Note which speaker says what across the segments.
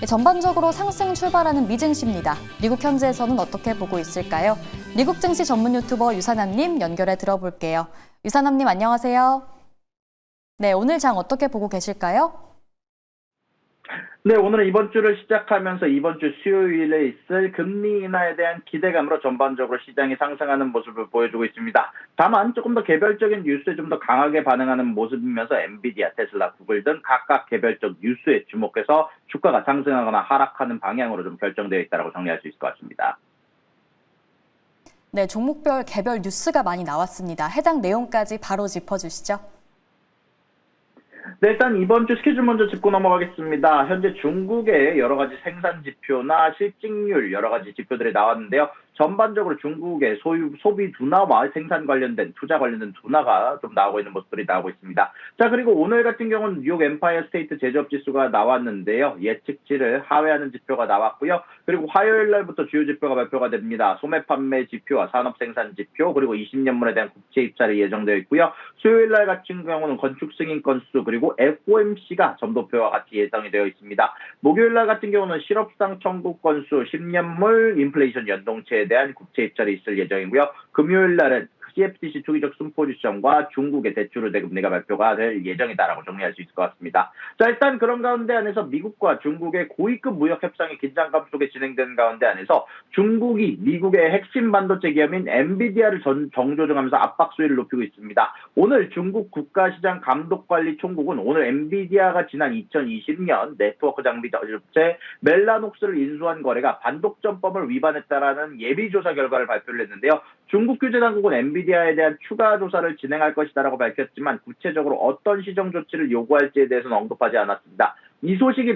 Speaker 1: 전반적으로 상승 출발하는 미 증시입니다. 미국 현지에서는 어떻게 보고 있을까요? 미국 증시 전문 유튜버 유산암님 연결해 들어볼게요. 유산암님 안녕하세요. 네, 오늘 장 어떻게 보고 계실까요?
Speaker 2: 네, 오늘은 이번 주를 시작하면서 이번 주 수요일에 있을 금리 인하에 대한 기대감으로 전반적으로 시장이 상승하는 모습을 보여주고 있습니다. 다만 조금 더 개별적인 뉴스에 좀 더 강하게 반응하는 모습이면서 엔비디아, 테슬라, 구글 등 각각 개별적 뉴스에 주목해서 주가가 상승하거나 하락하는 방향으로 좀 결정되어 있다고 정리할 수 있을 것 같습니다.
Speaker 1: 네, 종목별 개별 뉴스가 많이 나왔습니다. 해당 내용까지 바로 짚어주시죠.
Speaker 2: 네, 일단 이번 주 스케줄 먼저 짚고 넘어가겠습니다. 현재 중국의 여러 가지 생산 지표나 실직률 여러 가지 지표들이 나왔는데요. 전반적으로 중국의 소비 둔화와 생산 관련된 투자 관련된 둔화가 좀 나오고 있는 모습들이 나오고 있습니다. 자, 그리고 오늘 같은 경우는 뉴욕 엠파이어 스테이트 제조업 지수가 나왔는데요. 예측치를 하회하는 지표가 나왔고요. 그리고 화요일 날부터 주요 지표가 발표가 됩니다. 소매 판매 지표와 산업 생산 지표 그리고 20년물에 대한 국채 입찰이 예정되어 있고요. 수요일 날 같은 경우는 건축 승인 건수 그리고 FOMC가 점도표와 같이 예정이 되어 있습니다. 목요일 날 같은 경우는 실업상 청구 건수, 10년물 인플레이션 연동체에 대한 국채 입찰이 있을 예정이고요. 금요일 날은 CFTC 투기적 순포 지점과 중국의 대출 우대 금리가 발표가 될 예정이다라고 정리할 수 있을 것 같습니다. 자, 일단 그런 가운데 안에서 미국과 중국의 고위급 무역 협상이 긴장감 속에 진행되는 가운데 안에서 중국이 미국의 핵심 반도체 기업인 엔비디아를 정조정하면서 압박 수위를 높이고 있습니다. 오늘 중국 국가시장 감독관리총국은 오늘 엔비디아가 지난 2020년 네트워크 장비 업체 멜라녹스를 인수한 거래가 반독점법을 위반했다라는 예비조사 결과를 발표를 했는데요. 중국 규제당국은 엔비디아에 대한 추가 조사를 진행할 것이다라고 밝혔지만 구체적으로 어떤 시정 조치를 요구할지에 대해서는 언급하지 않았습니다. 이 소식이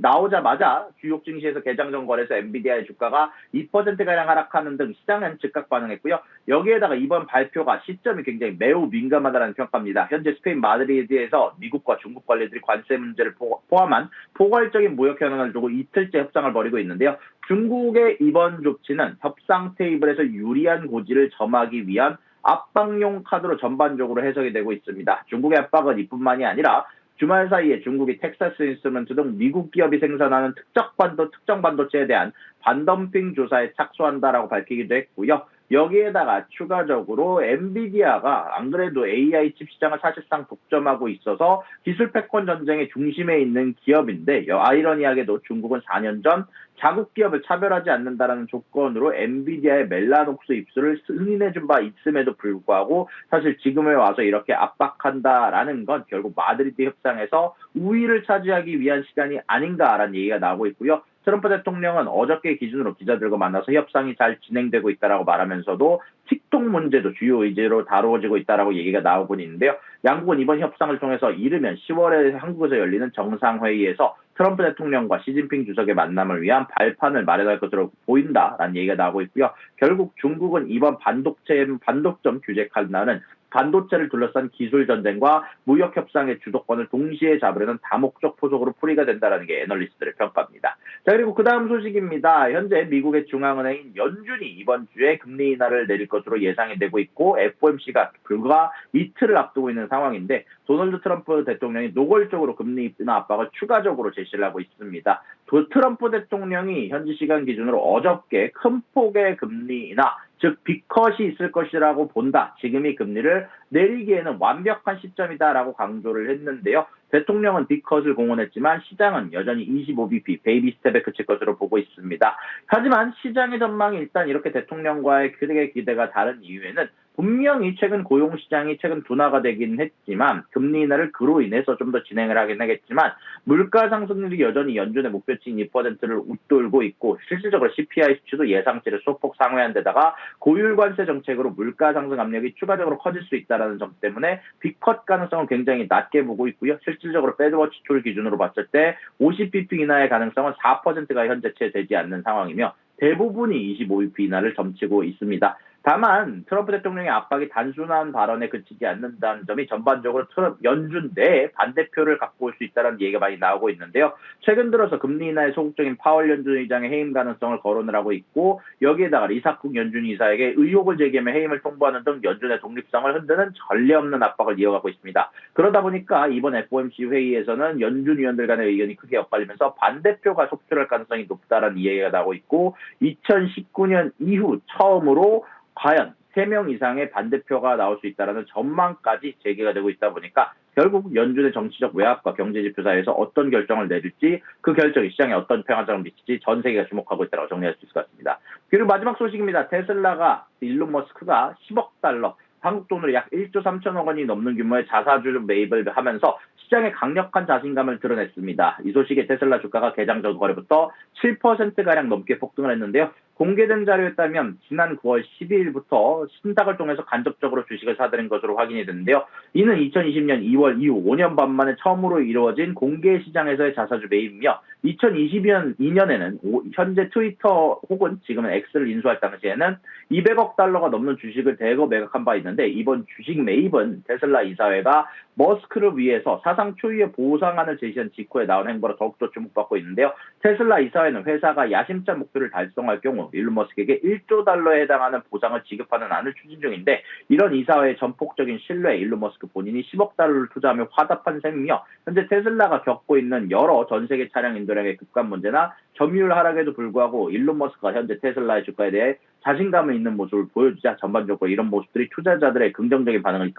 Speaker 2: 나오자마자 주요 증시에서 개장 전 거래소 엔비디아의 주가가 2%가량 하락하는 등 시장은 즉각 반응했고요. 여기에다가 이번 발표가 시점이 굉장히 매우 민감하다는 평가입니다. 현재 스페인 마드리드에서 미국과 중국 관리들이 관세 문제를 포함한 포괄적인 무역 현안을 두고 이틀째 협상을 벌이고 있는데요. 중국의 이번 조치는 협상 테이블에서 유리한 고지를 점하기 위한 압박용 카드로 전반적으로 해석이 되고 있습니다. 중국의 압박은 이뿐만이 아니라 주말 사이에 중국이 텍사스 인스트루먼트 등 미국 기업이 생산하는 특정 반도체에 대한 반덤핑 조사에 착수한다라고 밝히기도 했고요. 여기에다가 추가적으로 엔비디아가 안 그래도 AI 칩 시장을 사실상 독점하고 있어서 기술 패권 전쟁의 중심에 있는 기업인데 아이러니하게도 중국은 4년 전 자국 기업을 차별하지 않는다라는 조건으로 엔비디아의 멜라녹스 입수를 승인해준 바 있음에도 불구하고 사실 지금에 와서 이렇게 압박한다라는 건 결국 마드리드 협상에서 우위를 차지하기 위한 시간이 아닌가라는 얘기가 나오고 있고요. 트럼프 대통령은 어저께 기준으로 기자들과 만나서 협상이 잘 진행되고 있다라고 말하면서도 틱톡 문제도 주요 의제로 다루어지고 있다라고 얘기가 나오고 있는데요. 양국은 이번 협상을 통해서 이르면 10월에 한국에서 열리는 정상회의에서 트럼프 대통령과 시진핑 주석의 만남을 위한 발판을 마련할 것으로 보인다라는 얘기가 나오고 있고요. 결국 중국은 이번 반독점 규제 칼날은 반도체를 둘러싼 기술 전쟁과 무역 협상의 주도권을 동시에 잡으려는 다목적 포석으로 풀이가 된다는 게 애널리스트들의 평가입니다. 자, 그리고 그 다음 소식입니다. 현재 미국의 중앙은행인 연준이 이번 주에 금리 인하를 내릴 것으로 예상이 되고 있고 FOMC가 불과 이틀을 앞두고 있는 상황인데 도널드 트럼프 대통령이 노골적으로 금리 인하 압박을 추가적으로 제시를 하고 있습니다. 트럼프 대통령이 현지 시간 기준으로 어저께 큰 폭의 금리 인하 즉 빅컷이 있을 것이라고 본다. 지금이 금리를 내리기에는 완벽한 시점이다라고 강조를 했는데요. 대통령은 빅컷을 공언했지만 시장은 여전히 25bp 베이비 스텝에 그칠 것으로 보고 있습니다. 하지만 시장의 전망이 일단 이렇게 대통령과의 크게 기대가 다른 이유에는 분명히 최근 고용시장이 최근 둔화가 되긴 했지만 금리 인하를 그로 인해서 좀 더 진행을 하긴 하겠지만 물가 상승률이 여전히 연준의 목표치인 2%를 웃돌고 있고 실질적으로 CPI 수치도 예상치를 소폭 상회한 데다가 고율 관세 정책으로 물가 상승 압력이 추가적으로 커질 수 있다는 점 때문에 빅컷 가능성은 굉장히 낮게 보고 있고요. 실질적으로 패드워치 툴 기준으로 봤을 때 50bp 인하의 가능성은 4%가 현재 채 되지 않는 상황이며 대부분이 25bp 인하를 점치고 있습니다. 다만 트럼프 대통령의 압박이 단순한 발언에 그치지 않는다는 점이 전반적으로 트럼프 연준 내에 반대표를 갖고 올 수 있다는 얘기가 많이 나오고 있는데요. 최근 들어서 금리 인하에 소극적인 파월 연준 의장의 해임 가능성을 거론을 하고 있고, 여기에다가 리사쿡 연준 이사에게 의혹을 제기하며 해임을 통보하는 등 연준의 독립성을 흔드는 전례 없는 압박을 이어가고 있습니다. 그러다 보니까 이번 FOMC 회의에서는 연준 위원들 간의 의견이 크게 엇갈리면서 반대표가 속출할 가능성이 높다는 이야기가 나오고 있고, 2019년 이후 처음으로 과연 3명 이상의 반대표가 나올 수 있다는 전망까지 제기가 되고 있다 보니까 결국 연준의 정치적 외압과 경제지표 사이에서 어떤 결정을 내릴지, 그 결정이 시장에 어떤 평화점을 미칠지 전 세계가 주목하고 있다고 정리할 수 있을 것 같습니다. 그리고 마지막 소식입니다. 테슬라가 일론 머스크가 10억 달러, 한국 돈으로 약 1조 3천억 원이 넘는 규모의 자사주 매입을 하면서 시장에 강력한 자신감을 드러냈습니다. 이 소식에 테슬라 주가가 개장 전 거래부터 7%가량 넘게 폭등을 했는데요. 공개된 자료에 따르면 지난 9월 12일부터 신탁을 통해서 간접적으로 주식을 사들인 것으로 확인이 됐는데요. 이는 2020년 2월 이후 5년 반 만에 처음으로 이루어진 공개 시장에서의 자사주 매입이며, 2022년에는 현재 트위터 혹은 지금은 X를 인수할 당시에는 200억 달러가 넘는 주식을 대거 매각한 바 있는데, 이번 주식 매입은 테슬라 이사회가 머스크를 위해서 사상 초유의 보상안을 제시한 직후에 나온 행보로 더욱더 주목받고 있는데요. 테슬라 이사회는 회사가 야심찬 목표를 달성할 경우 일론 머스크에게 1조 달러에 해당하는 보상을 지급하는 안을 추진 중인데, 이런 이사회의 전폭적인 신뢰에 일론 머스크 본인이 10억 달러를 투자하며 화답한 셈이며, 현재 테슬라가 겪고 있는 여러 전 세계 차량 인도량의 급감 문제나 점유율 하락에도 불구하고 일론 머스크가 현재 테슬라의 주가에 대해 자신감을 있는 모습을 보여주자 전반적으로 이런 모습들이 투자자들의 긍정적인 반응을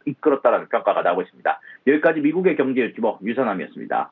Speaker 2: 이끌었다는 평가가 나오고 있습니다. 여기까지 미국의 경제 유튜버 유선남이었습니다.